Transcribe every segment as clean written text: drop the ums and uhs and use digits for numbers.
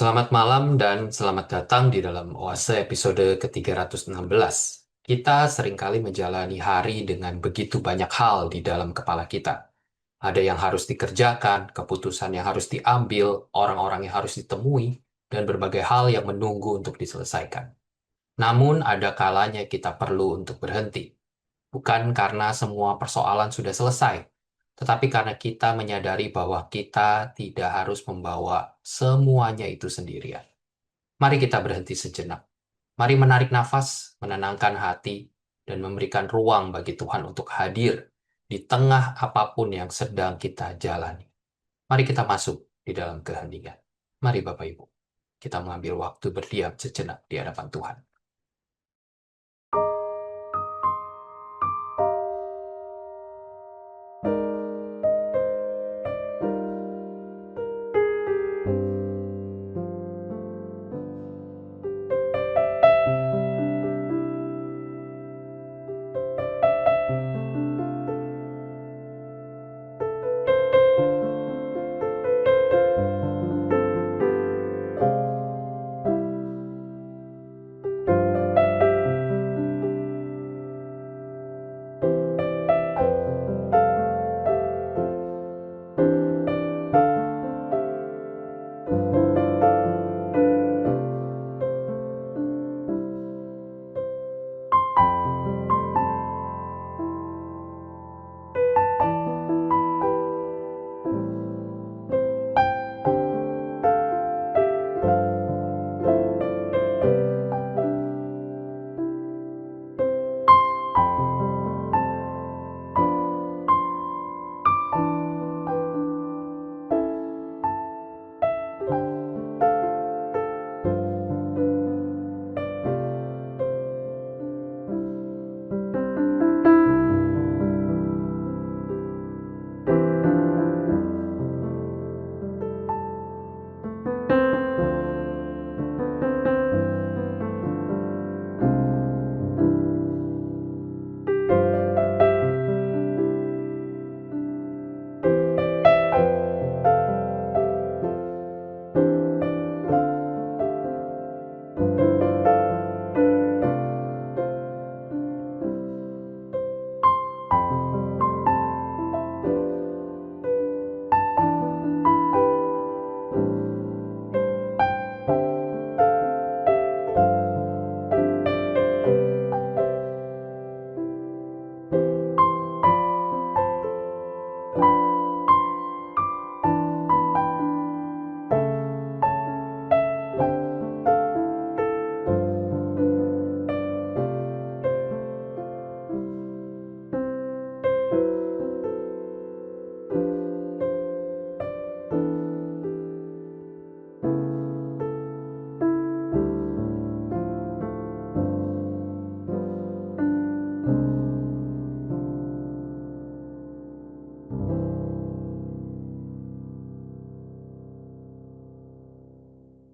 Selamat malam dan selamat datang di dalam Oase episode ke-316. Kita seringkali menjalani hari dengan begitu banyak hal di dalam kepala kita. Ada yang harus dikerjakan, keputusan yang harus diambil, orang-orang yang harus ditemui, dan berbagai hal yang menunggu untuk diselesaikan. Namun ada kalanya kita perlu untuk berhenti. Bukan karena semua persoalan sudah selesai, tetapi karena kita menyadari bahwa kita tidak harus membawa semuanya itu sendirian. Mari kita berhenti sejenak. Mari menarik nafas, menenangkan hati, dan memberikan ruang bagi Tuhan untuk hadir di tengah apapun yang sedang kita jalani. Mari kita masuk di dalam keheningan. Mari Bapak Ibu, kita mengambil waktu berdiam sejenak di hadapan Tuhan.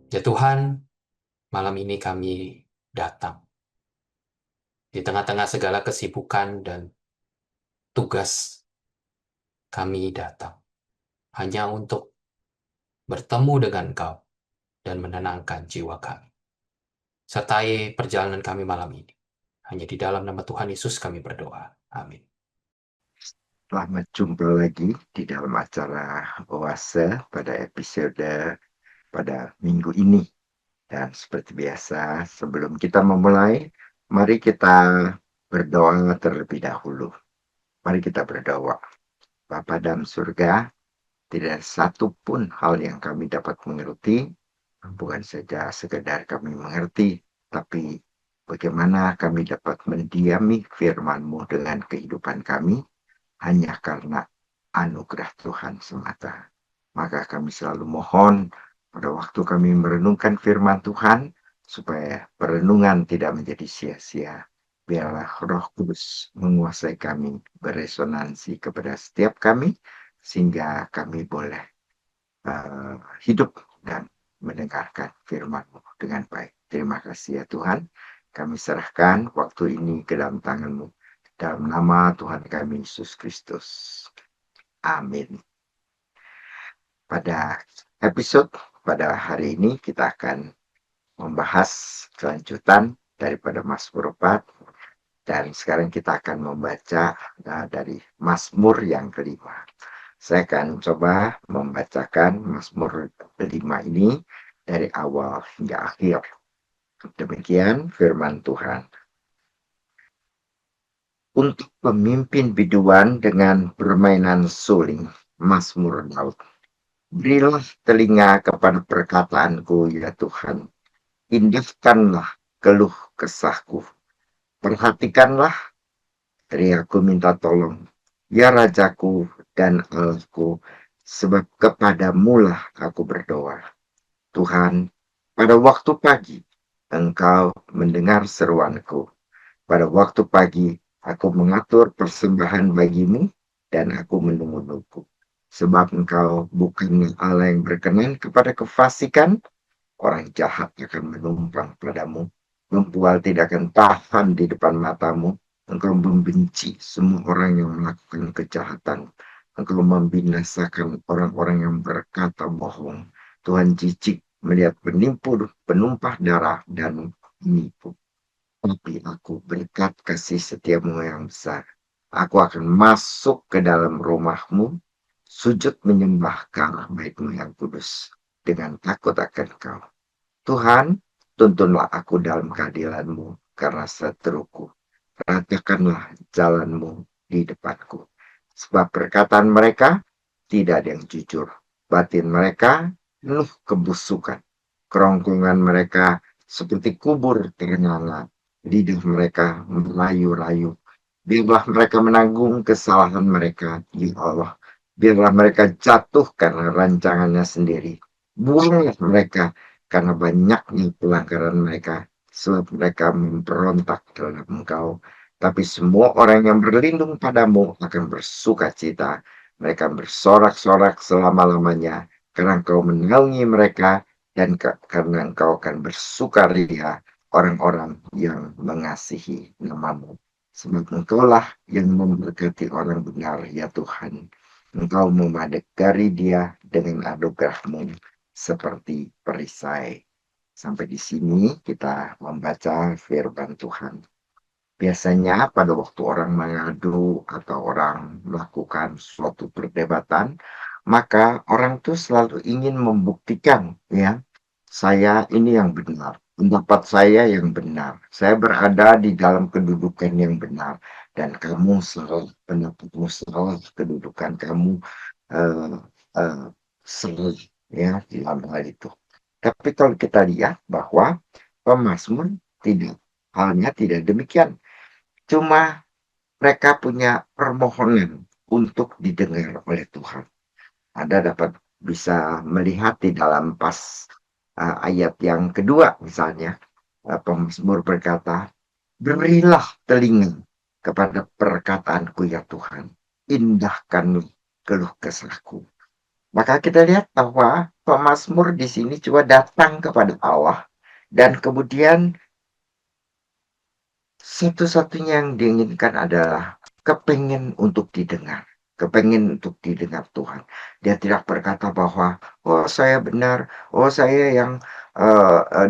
Ya Tuhan, malam ini kami datang. Di tengah-tengah segala kesibukan dan tugas, kami datang. Hanya untuk bertemu dengan Engkau dan menenangkan jiwa kami. Sertai perjalanan kami malam ini. Hanya di dalam nama Tuhan Yesus kami berdoa. Amin. Selamat jumpa lagi di dalam acara Oase pada episode pada minggu ini. Dan seperti biasa, sebelum kita memulai, mari kita berdoa terlebih dahulu. Mari kita berdoa. Bapa dalam surga, tidak satu pun hal yang kami dapat mengerti, bukan saja sekedar kami mengerti, tapi bagaimana kami dapat mendiami firman-Mu dengan kehidupan kami, hanya karena anugerah Tuhan semata. Maka kami selalu mohon pada waktu kami merenungkan firman Tuhan, supaya perenungan tidak menjadi sia-sia. Biarlah Roh Kudus menguasai kami, beresonansi kepada setiap kami, sehingga kami boleh hidup dan mendengarkan firman-Mu dengan baik. Terima kasih ya Tuhan. Kami serahkan waktu ini ke dalam tangan-Mu. Dalam nama Tuhan kami Yesus Kristus. Amin. Pada episode pada hari ini kita akan membahas kelanjutan daripada Mazmur 4, dan sekarang kita akan membaca dari Mazmur yang kelima. Saya akan coba membacakan Mazmur 5 ini dari awal hingga akhir. Demikian firman Tuhan. Untuk pemimpin biduan dengan permainan suling, Mazmur Daud. Berilah telinga kepada perkataanku, ya Tuhan. Indahkanlah keluh kesahku. Perhatikanlah, teriakku minta tolong. Ya Rajaku dan Allahku, sebab kepadamulah aku berdoa. Tuhan, pada waktu pagi, Engkau mendengar seruanku. Pada waktu pagi, aku mengatur persembahan bagimu, dan aku menunggu-nunggu. Sebab Engkau bukanlah Allah yang berkenan kepada kefasikan, orang jahat akan menumpang padamu. Membual tidak akan tahan di depan matamu. Engkau membenci semua orang yang melakukan kejahatan. Engkau membinasakan orang-orang yang berkata bohong. Tuhan jijik melihat penipu, penumpah darah, dan penipu. Tapi aku berkat kasih setiamu yang besar. Aku akan masuk ke dalam rumahmu, sujud menyembah ke arah baitmu yang kudus, dengan takut akan kau. Tuhan, tuntunlah aku dalam keadilanmu karena seteruku. Ratakanlah jalanmu di depanku. Sebab perkataan mereka tidak ada yang jujur. Batin mereka penuh kebusukan. Kerongkongan mereka seperti kubur terenganga. Lidah mereka merayu-rayu. Biarlah mereka menanggung kesalahan mereka, ya Allah. Biarlah mereka jatuh karena rancangannya sendiri. Buanglah mereka karena banyaknya pelanggaran mereka, sebab mereka memberontak terhadap Engkau. Tapi semua orang yang berlindung padamu akan bersuka cita. Mereka bersorak-sorak selama-lamanya, karena Engkau menaungi mereka, dan karena Engkau akan bersukaria orang-orang yang mengasihi namamu. Sebab Engkaulah yang memberkati orang benar, ya Tuhan. Engkau memadagari dia dengan anugerah-Mu seperti perisai. Sampai di sini kita membaca firman Tuhan. Biasanya pada waktu orang mengadu atau orang melakukan suatu perdebatan, maka orang itu selalu ingin membuktikan, ya, saya ini yang benar, pendapat saya yang benar, saya berada di dalam kedudukan yang benar, dan kamu salah, pendapatmu salah, kedudukan kamu uh, uh, salah, ya, dalam hal itu. Tapi kalau kita lihat bahwa pemazmur tidak, halnya tidak demikian. Cuma mereka punya permohonan untuk didengar oleh Tuhan. Anda dapat bisa melihat di dalam ayat yang kedua misalnya, pemazmur berkata, berilah telinga kepada perkataanku, ya Tuhan, indahkanlah keluh kesahku. Maka kita lihat bahwa pemazmur di sini juga datang kepada Allah, dan kemudian satu-satunya yang diinginkan adalah kepengen untuk didengar. Kepengen untuk didengar Tuhan. Dia tidak berkata bahwa, oh saya benar, oh saya yang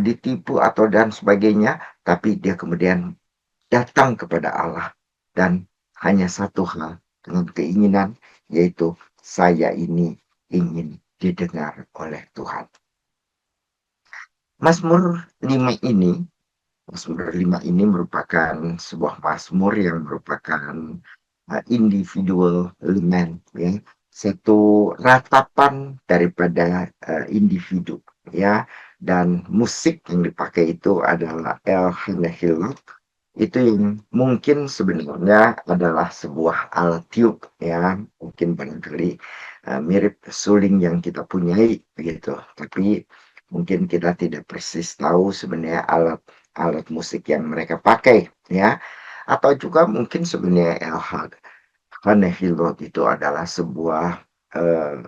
ditipu atau dan sebagainya. Tapi dia kemudian datang kepada Allah. Dan hanya satu hal dengan keinginan, yaitu saya ini ingin didengar oleh Tuhan. Mazmur 5 ini Mazmur 5 ini merupakan sebuah mazmur yang merupakan individual lament, ya, satu ratapan daripada individu, ya, dan musik yang dipakai itu adalah El Hanehilot, itu yang mungkin sebenarnya adalah sebuah alat tiup, ya, mungkin barangkali mirip suling yang kita punyai begitu, tapi mungkin kita tidak persis tahu sebenarnya alat musik yang mereka pakai, ya, atau juga mungkin sebenarnya Hanehilot itu adalah sebuah eh,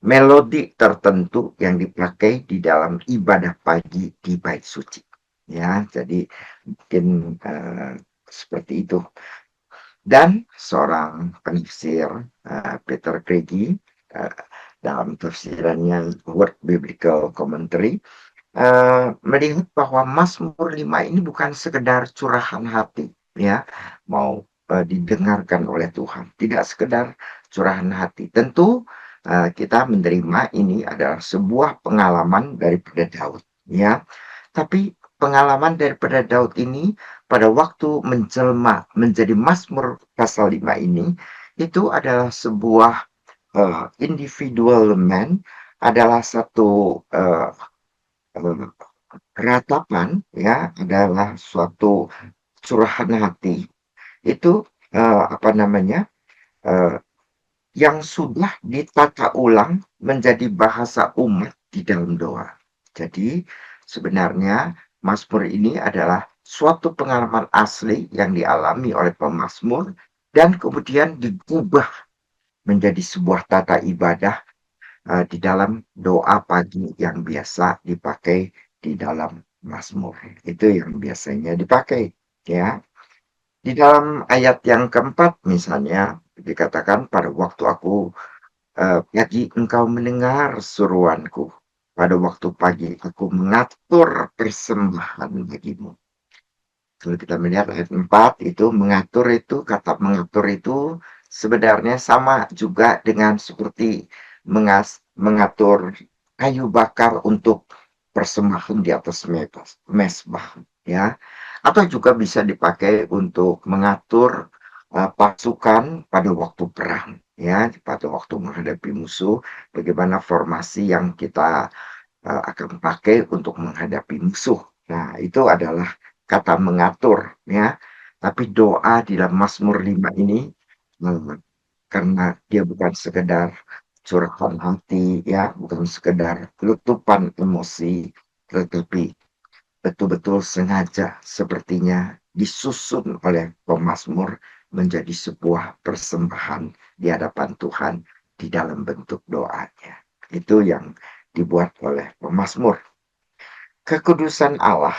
melodi tertentu yang dipakai di dalam ibadah pagi di bait suci, ya, jadi mungkin seperti itu. Dan seorang penafsir, Peter Craigie, dalam tafsirannya Word Biblical Commentary, melihat bahwa Mazmur 5 ini bukan sekedar curahan hati, ya, mau, didengarkan oleh Tuhan, tidak sekedar curahan hati. Tentu, kita menerima ini adalah sebuah pengalaman daripada Daud, ya. Tapi pengalaman daripada Daud ini pada waktu menjelma menjadi Mazmur pasal 5 ini, itu adalah sebuah, individual man, adalah satu, eee, ratapan, ya, adalah suatu curahan hati, itu, apa namanya, eee, yang sudah ditata ulang menjadi bahasa umat di dalam doa. Jadi, sebenarnya Mazmur ini adalah suatu pengalaman asli yang dialami oleh pemazmur dan kemudian digubah menjadi sebuah tata ibadah, di dalam doa pagi yang biasa dipakai di dalam mazmur. Itu yang biasanya dipakai, ya. Di dalam ayat yang keempat misalnya dikatakan, "Pada waktu aku, pagi engkau mendengar seruanku, pada waktu pagi aku mengatur persembahan bagimu." Kalau kita melihat ayat 4 itu mengatur itu, kata mengatur itu sebenarnya sama juga dengan seperti mengatur kayu bakar untuk persembahan di atas mezbah, ya. Atau juga bisa dipakai untuk mengatur, pasukan pada waktu perang, ya, pada waktu menghadapi musuh, bagaimana formasi yang kita akan pakai untuk menghadapi musuh. Nah, itu adalah kata mengatur, ya. Tapi doa di dalam Mazmur 5 ini, eee, karena dia bukan sekedar curahan hati, ya, bukan sekedar letupan emosi, tetapi betul-betul sengaja sepertinya disusun oleh pemazmur menjadi sebuah persembahan di hadapan Tuhan di dalam bentuk doanya. Itu yang dibuat oleh pemazmur. Kekudusan Allah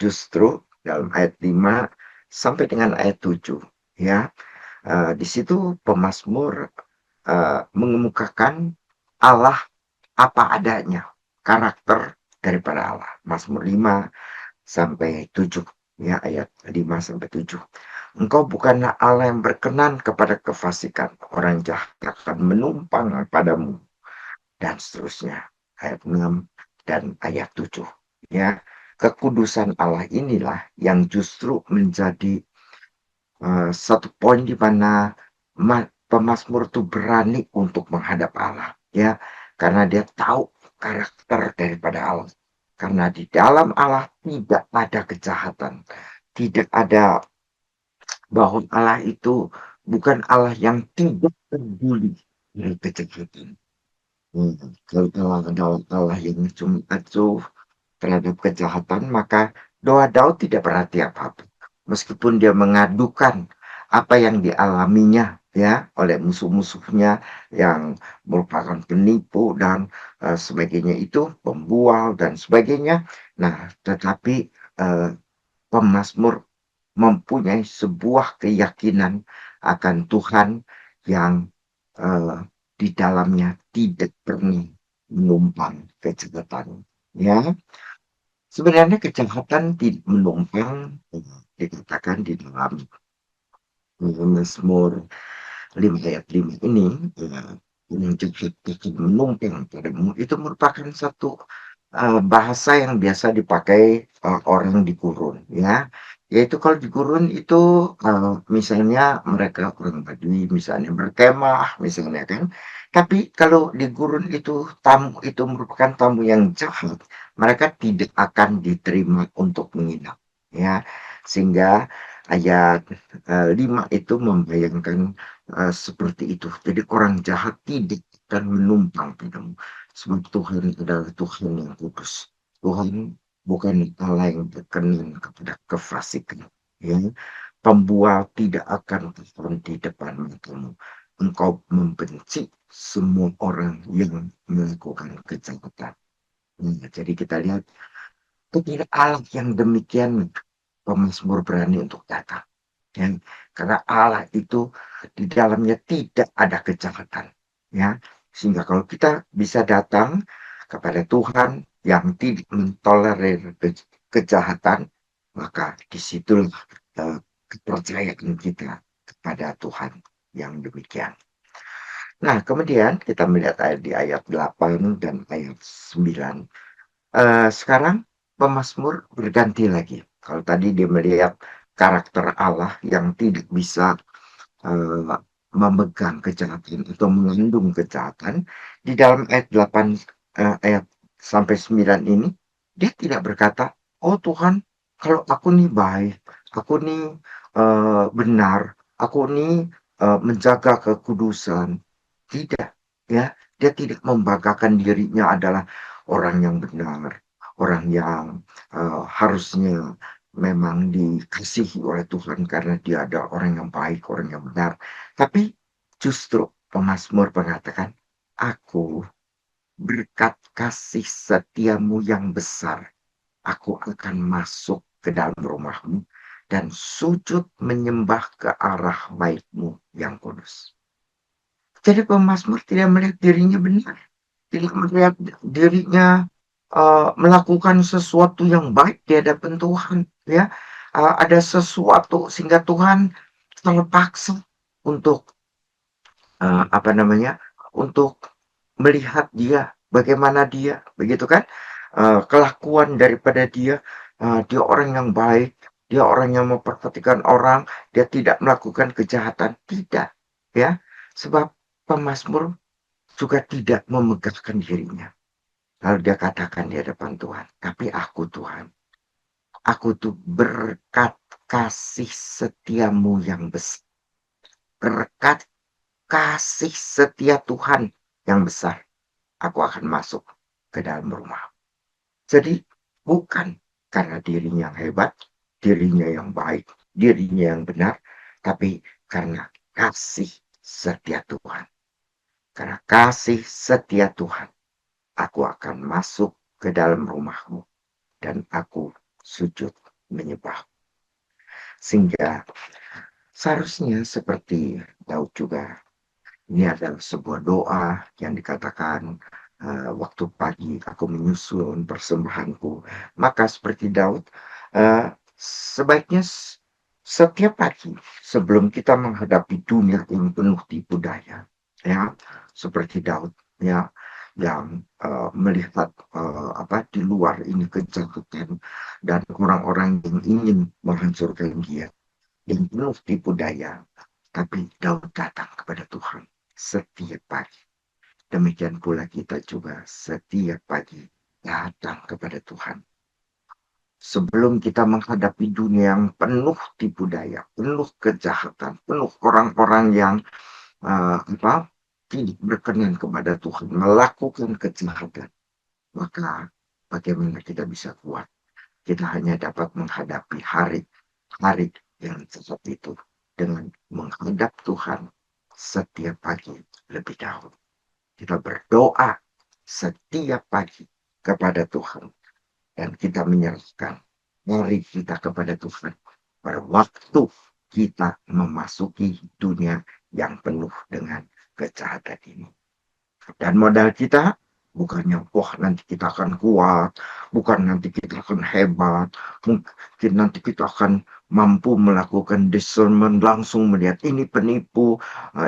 justru dalam ayat 5 sampai dengan ayat 7, ya. Di situ pemazmur, mengemukakan Allah apa adanya, karakter daripada Allah. Mazmur 5 sampai 7, ya, ayat 5 sampai 7. "Engkau bukanlah Allah yang berkenan kepada kefasikan, orang jahat akan menumpang padamu." Dan seterusnya, ayat 6 dan ayat 7, ya. Kekudusan Allah inilah yang justru menjadi, satu poin di mana pemazmur itu berani untuk menghadap Allah, ya. Karena dia tahu karakter daripada Allah. Karena di dalam Allah tidak ada kejahatan, tidak ada, bahwa Allah itu bukan Allah yang tidak peduli dengan kejahatan. Kalau Allah adalah Allah yang cuma acuh terhadap kejahatan, maka doa Daud tidak berarti apa-apa. Meskipun dia mengadukan apa yang dialaminya, ya, oleh musuh-musuhnya yang merupakan penipu dan, sebagainya itu, pembual dan sebagainya. Nah, tetapi, eee, pemazmur mempunyai sebuah keyakinan akan Tuhan yang, eee, di dalamnya tidak pernah menumpang kejahatan, ya. Sebenarnya kejahatan tidak menumpang, dikatakan di dalam, Mazmur 5 ayat 5 ini, yang jahat akan menumpang padamu, itu merupakan satu, bahasa yang biasa dipakai, orang di gurun, ya. Yaitu kalau di gurun itu, misalnya mereka orang Baduy misalnya berkemah misalnya kan, tapi kalau di gurun itu tamu itu merupakan tamu yang jahat, mereka tidak akan diterima untuk menginap, ya. Sehingga ayat, 5 itu membayangkan, seperti itu. Jadi orang jahat tidak akan menumpang padamu, sebab Tuhan adalah Tuhan yang kudus. Tuhan bukan Allah yang berkenan kepada kefasikan, ya. Pembual tidak akan terfront di depan matamu. Engkau membenci semua orang yang melakukan kejahatan. Jadi kita lihat ketika Allah yang demikian pemazmur berani untuk datang, ya. Karena Allah itu di dalamnya tidak ada kejahatan, ya. Sehingga kalau kita bisa datang kepada Tuhan yang tidak mentolerir kejahatan, maka disitulah kepercayaan kita kepada Tuhan yang demikian. Nah, kemudian kita melihat di ayat 8 dan ayat 9. Sekarang pemazmur berganti lagi. Kalau tadi dia melihat karakter Allah yang tidak bisa eh, memegang kejahatan atau mengandung kejahatan, di dalam ayat 8 ayat sampai 9 ini dia tidak berkata, "Oh Tuhan, kalau aku nih baik, aku nih benar, aku nih menjaga kekudusan." Tidak, ya. Dia tidak membanggakan dirinya adalah orang yang benar, orang yang harusnya memang dikasihi oleh Tuhan karena dia adalah orang yang baik, orang yang benar. Tapi justru pemazmur mengatakan, "Aku berkat kasih setiamu yang besar, aku akan masuk ke dalam rumahmu dan sujud menyembah ke arah baitmu yang kudus." Jadi pemazmur tidak melihat dirinya benar, tidak melihat dirinya melakukan sesuatu yang baik di hadapan Tuhan, ya. Ada sesuatu sehingga Tuhan terpaksa untuk apa namanya, untuk melihat dia, bagaimana dia, begitu kan? Kelakuan daripada dia, dia orang yang baik, dia orang yang memperhatikan orang, dia tidak melakukan kejahatan, tidak, ya. Sebab pemazmur juga tidak memegahkan dirinya. Lalu dia katakan di hadapan Tuhan, "Tapi aku Tuhan, aku tuh berkat kasih setiamu yang besar, berkat kasih setia Tuhan yang besar, aku akan masuk ke dalam rumah." Jadi bukan karena dirinya yang hebat, dirinya yang baik, dirinya yang benar, tapi karena kasih setia Tuhan. Karena kasih setia Tuhan, aku akan masuk ke dalam rumahmu dan aku sujud menyembah. Sehingga seharusnya seperti Daud juga, ini adalah sebuah doa yang dikatakan, waktu pagi aku menyusun persembahanku. Maka seperti Daud, sebaiknya setiap pagi sebelum kita menghadapi dunia yang penuh tipu daya, ya, seperti Daud, ya, yang melihat di luar ini kejahatan dan orang-orang yang ingin menghancurkan dia yang penuh tipu daya. Tapi Daud datang kepada Tuhan setiap pagi. Demikian pula kita juga setiap pagi datang kepada Tuhan. Sebelum kita menghadapi dunia yang penuh tipu daya, penuh kejahatan, penuh orang-orang yang apa tidak berkenan kepada Tuhan, melakukan kejahatan, maka bagaimana kita bisa kuat? Kita hanya dapat menghadapi hari yang seperti itu dengan menghadap Tuhan setiap pagi lebih dahulu. Kita berdoa setiap pagi kepada Tuhan dan kita menyerahkan diri kita kepada Tuhan pada waktu kita memasuki dunia yang penuh dengan kejahatan ini. Dan modal kita bukannya, wah nanti kita akan kuat, bukan nanti kita akan hebat, mungkin nanti kita akan mampu melakukan discernment, langsung melihat ini penipu,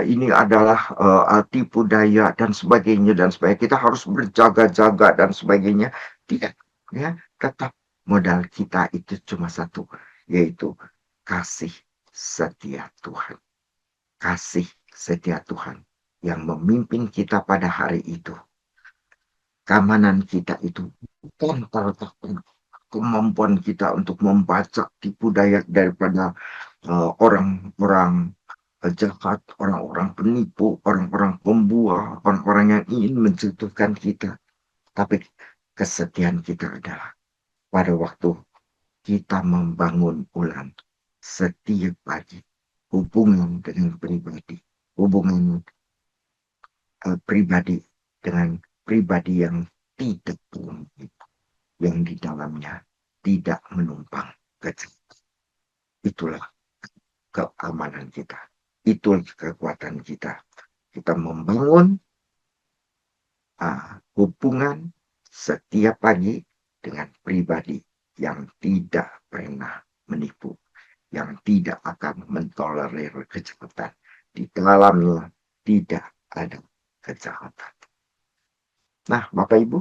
ini adalah tipu daya dan sebagainya dan sebagainya. Kita harus berjaga-jaga dan sebagainya. Tidak, ya, tetap modal kita itu cuma satu, yaitu kasih setia Tuhan. Kasih setia Tuhan yang memimpin kita pada hari itu. Keamanan kita itu bukan terletakkan kemampuan kita untuk membaca tipu daya daripada orang-orang jahat, orang-orang penipu, orang-orang pembual, orang-orang yang ingin menjatuhkan kita. Tapi kesetiaan kita adalah pada waktu kita membangun ulang setiap pagi hubungan dengan pribadi, hubungan pribadi dengan pribadi yang tidak berhenti, yang di dalamnya tidak menumpang kejahatan. Itulah keamanan kita, itulah kekuatan kita. Kita membangun hubungan setiap pagi dengan pribadi yang tidak pernah menipu, yang tidak akan mentolerir kejahatan. Di dalamnya tidak ada kejahatan. Nah, Bapak Ibu,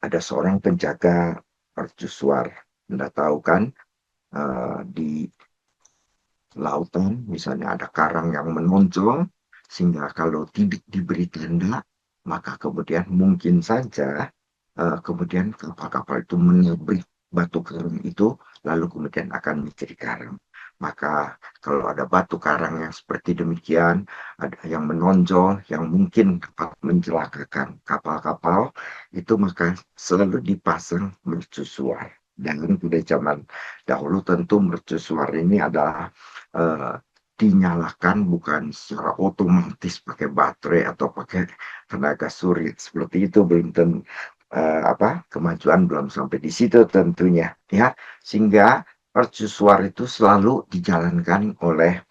ada seorang penjaga mercusuar. Anda tahu kan, di lautan misalnya ada karang yang menonjol, sehingga kalau tidak diberi tanda, maka kemudian mungkin saja kemudian kapal-kapal itu menabrak batu karang itu, lalu kemudian akan menjadi karang. Maka kalau ada batu karang yang seperti demikian, ada yang menonjol, yang mungkin dapat mencelakakan kapal-kapal, itu maka selalu dipasang mercusuar. Dan pada zaman dahulu tentu mercusuar ini adalah eh, dinyalakan bukan secara otomatis pakai baterai atau pakai tenaga surya seperti itu, belum tentu kemajuan belum sampai di situ tentunya, ya, sehingga mercusuar itu selalu dijalankan oleh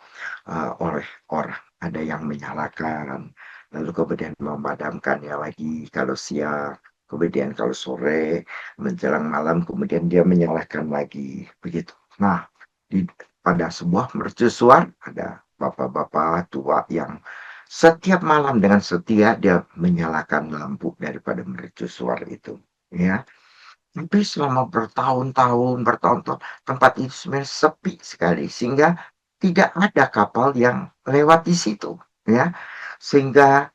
orang. Ada yang menyalakan, lalu kemudian memadamkannya lagi kalau siang, kemudian kalau sore menjelang malam kemudian dia menyalakan lagi, begitu. Nah, di pada sebuah mercusuar ada bapak-bapak tua yang setiap malam dengan setia dia menyalakan lampu daripada mercusuar itu, ya. Tapi selama bertahun-tahun, tempat itu sebenarnya sepi sekali, sehingga tidak ada kapal yang lewat di situ, ya. Sehingga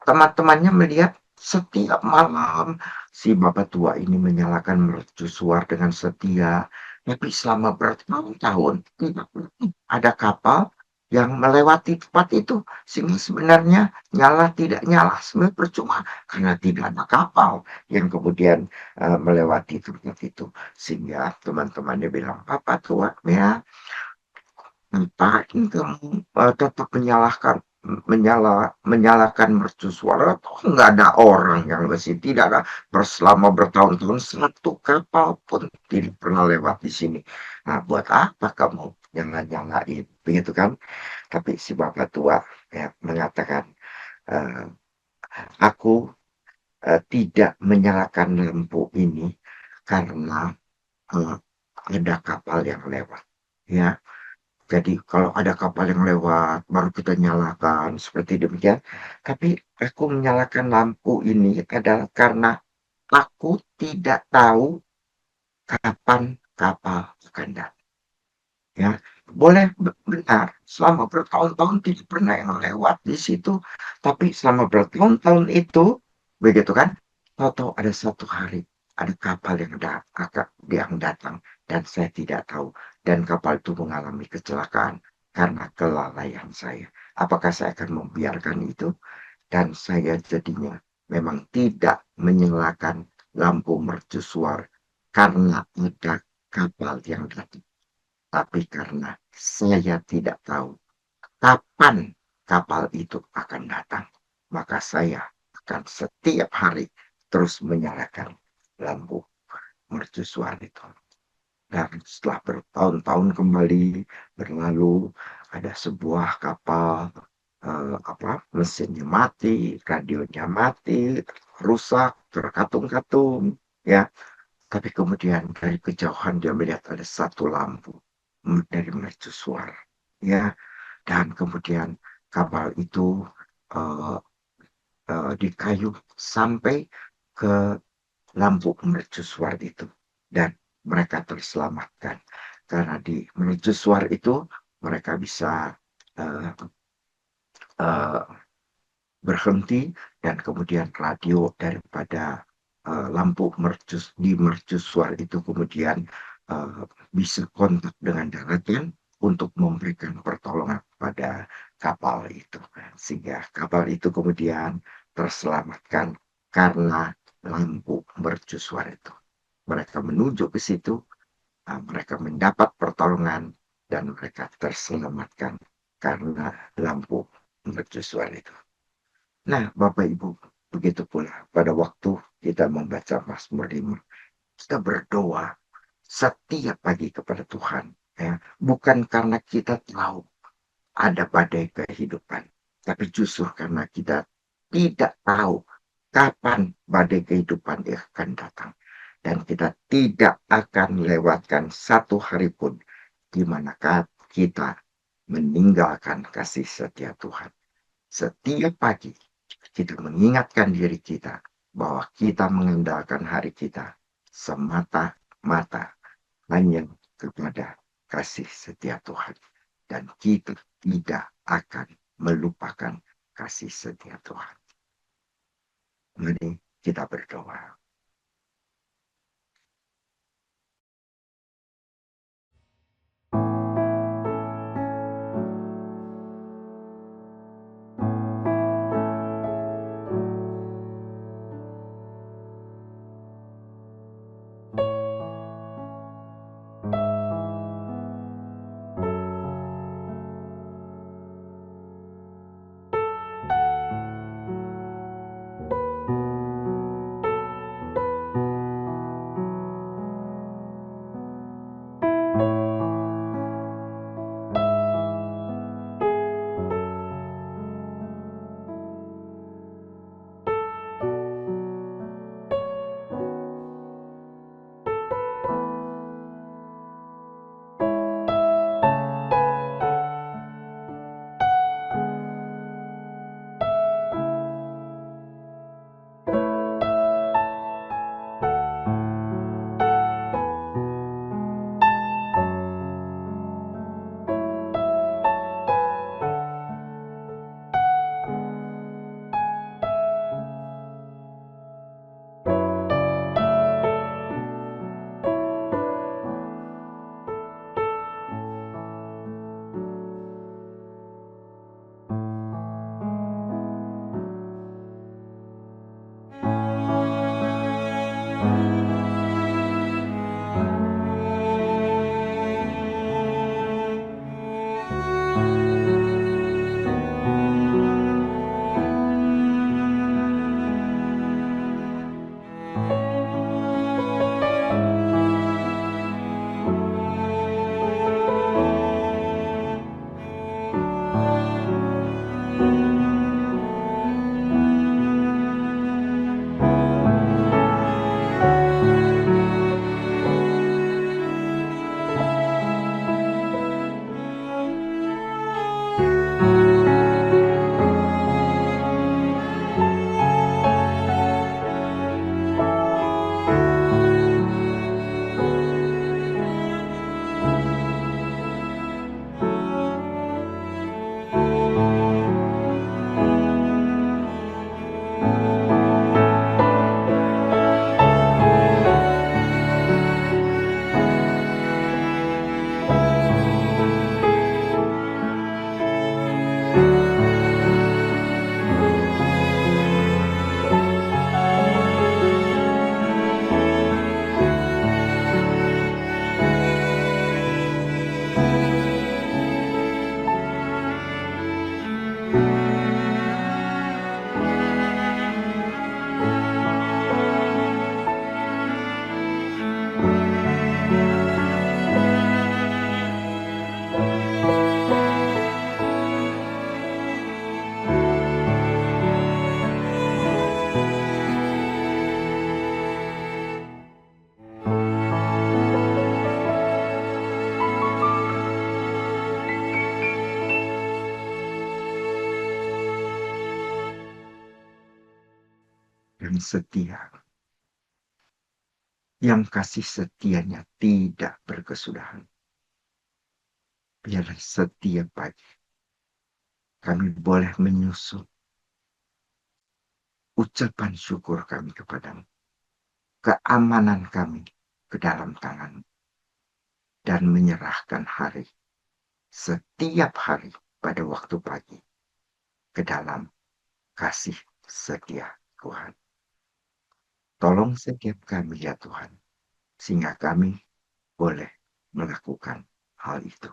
teman-temannya melihat setiap malam si bapak tua ini menyalakan mercusuar dengan setia, tapi selama bertahun-tahun tidak pernah ada kapal yang melewati tempat itu, sehingga sebenarnya nyala tidak nyala sebenarnya percuma karena tidak ada kapal yang kemudian melewati tempat itu. Sehingga teman-temannya bilang, "Papa tua ya, ngapain kamu tetap menyalakan mercusuar? Toh nggak ada orang yang ke sini, tidak ada selama bertahun-tahun satu kapal pun tidak pernah lewat di sini. Nah, buat apa kamu nyala-nyalain?" Begitu kan? Tapi si bapak tua ya mengatakan, "Eh, aku tidak menyalakan lampu ini karena eh, ada kapal yang lewat, ya. Jadi kalau ada kapal yang lewat baru kita nyalakan seperti demikian. Tapi aku menyalakan lampu ini adalah karena aku tidak tahu kapan kapal akan datang." Ya, boleh benar, selama bertahun-tahun tidak pernah yang lewat di situ, tapi selama bertahun-tahun itu, begitu kan, tahu-tahu ada satu hari, ada kapal yang datang dan saya tidak tahu, dan kapal itu mengalami kecelakaan karena kelalaian saya. Apakah saya akan membiarkan itu? Dan saya jadinya memang tidak menyalakan lampu mercusuar karena ada kapal yang datang, tapi karena saya tidak tahu kapan kapal itu akan datang, maka saya akan setiap hari terus menyalakan lampu mercusuar itu. Dan setelah bertahun-tahun kembali berlalu, ada sebuah kapal, mesinnya mati, radionya mati, rusak, terkatung-katung, ya. Tapi kemudian dari kejauhan dia melihat ada satu lampu dari mercusuar, ya. Dan kemudian kapal itu eh, dikayuh sampai ke lampu mercusuar itu, dan mereka terselamatkan karena di mercusuar itu mereka bisa eh, eh, berhenti, dan kemudian radio daripada lampu di mercusuar itu kemudian uh, bisa kontak dengan daratan untuk memberikan pertolongan pada kapal itu, sehingga kapal itu kemudian terselamatkan karena lampu mercusuar itu. Mereka menuju ke situ, mereka mendapat pertolongan dan mereka terselamatkan karena lampu mercusuar itu. Nah, Bapak Ibu, begitu pula pada waktu kita membaca Mazmur 5, kita berdoa setiap pagi kepada Tuhan, ya. Bukan karena kita tahu ada badai kehidupan, tapi justru karena kita tidak tahu kapan badai kehidupan akan datang. Dan kita tidak akan lewatkan satu hari pun di mana kita meninggalkan kasih setia Tuhan. Setiap pagi kita mengingatkan diri kita bahwa kita mengandalkan hari kita semata-mata hanya kepada kasih setia Tuhan. Dan kita tidak akan melupakan kasih setia Tuhan. Mari kita berdoa. Dan setia, yang kasih setianya tidak berkesudahan. Biarlah setiap pagi kami boleh menyusun ucapan syukur kami kepadamu, keamanan kami ke dalam tangan, dan menyerahkan hari, setiap hari pada waktu pagi, ke dalam kasih setia Tuhan. Tolong setiap kami ya Tuhan, sehingga kami boleh melakukan hal itu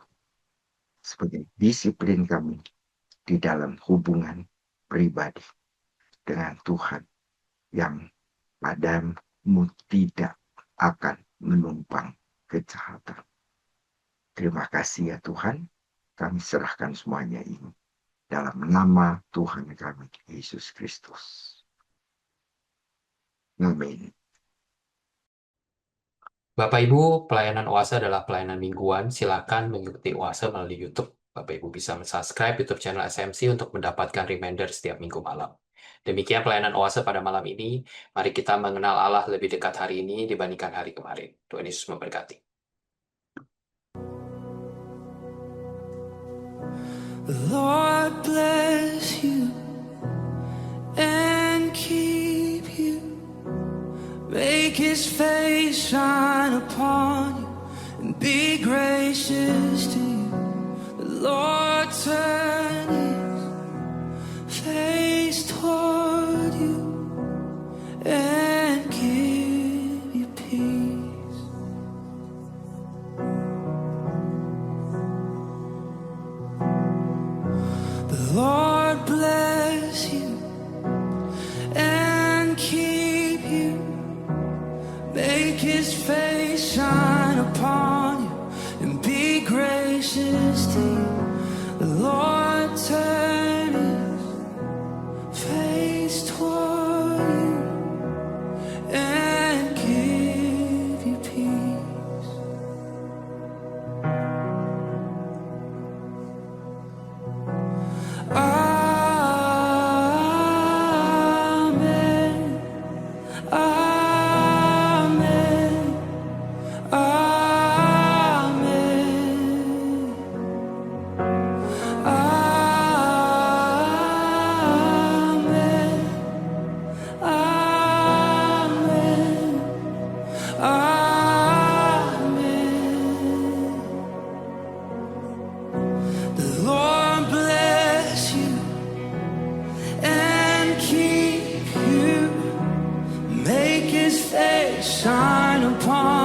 sebagai disiplin kami di dalam hubungan pribadi dengan Tuhan yang padamu tidak akan menumpang kejahatan. Terima kasih ya Tuhan, kami serahkan semuanya ini dalam nama Tuhan kami, Yesus Kristus. Amin. Bapak Ibu, pelayanan Oase adalah pelayanan mingguan. Silakan mengikuti Oase melalui YouTube. Bapak Ibu bisa subscribe YouTube channel SMC untuk mendapatkan reminder setiap minggu malam. Demikian pelayanan Oase pada malam ini. Mari kita mengenal Allah lebih dekat hari ini dibandingkan hari kemarin. Tuhan Yesus memberkati. The Lord bless you and keep you. Make His face shine upon you and be gracious to you. The Lord turn His face toward you and give you peace. The Lord bless you and keep you. Make His face shine upon you and be gracious to you. The Lord turn His face toward you and give you peace. Amen. Amen. Amen. Amen. Amen. Amen. The Lord bless you and keep you. Make His face shine upon